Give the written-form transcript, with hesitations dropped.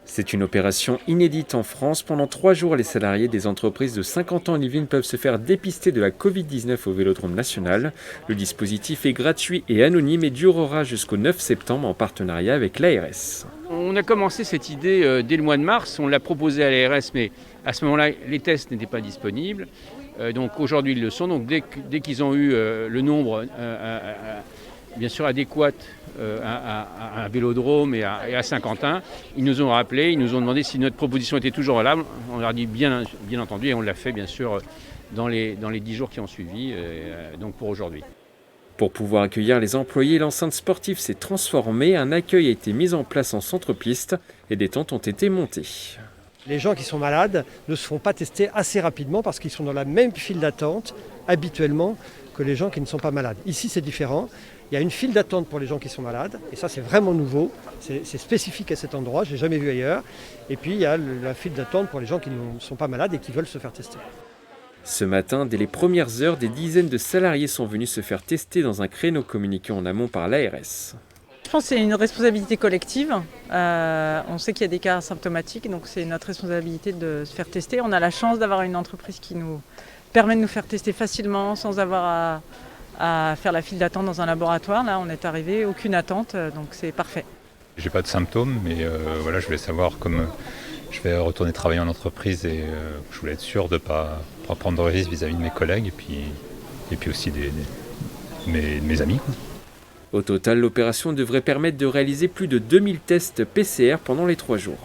C'est une opération inédite en France. Pendant 3 jours, les salariés des entreprises de 50 ans en Yvelines peuvent se faire dépister de la Covid-19 au Vélodrome national. Le dispositif est gratuit et anonyme et durera jusqu'au 9 septembre en partenariat avec l'ARS. On a commencé cette idée dès le mois de mars, on l'a proposé à l'ARS, mais à ce moment-là, les tests n'étaient pas disponibles. Donc aujourd'hui, ils le sont. Donc dès qu'ils ont eu le nombre bien sûr adéquat à un vélodrome et à Saint-Quentin, ils nous ont rappelé, ils nous ont demandé si notre proposition était toujours valable. On leur a dit bien entendu et on l'a fait bien sûr dans les 10 jours qui ont suivi, donc pour aujourd'hui. Pour pouvoir accueillir les employés, l'enceinte sportive s'est transformée. Un accueil a été mis en place en centre-piste et des tentes ont été montées. Les gens qui sont malades ne se font pas tester assez rapidement parce qu'ils sont dans la même file d'attente habituellement que les gens qui ne sont pas malades. Ici, c'est différent. Il y a une file d'attente pour les gens qui sont malades et ça, c'est vraiment nouveau. C'est spécifique à cet endroit, je ne l'ai jamais vu ailleurs. Et puis, il y a la file d'attente pour les gens qui ne sont pas malades et qui veulent se faire tester. Ce matin, dès les premières heures, des dizaines de salariés sont venus se faire tester dans un créneau communiqué en amont par l'ARS. Je pense que c'est une responsabilité collective. On sait qu'il y a des cas symptomatiques, donc c'est notre responsabilité de se faire tester. On a la chance d'avoir une entreprise qui nous permet de nous faire tester facilement sans avoir à faire la file d'attente dans un laboratoire. Là, on est arrivé, aucune attente, donc c'est parfait. J'ai pas de symptômes, mais voilà, je voulais savoir comme je vais retourner travailler en entreprise et je voulais être sûr de ne pas prendre de risques vis-à-vis de mes collègues et puis aussi de mes amis, quoi. Au total, l'opération devrait permettre de réaliser plus de 2000 tests PCR pendant les 3 jours.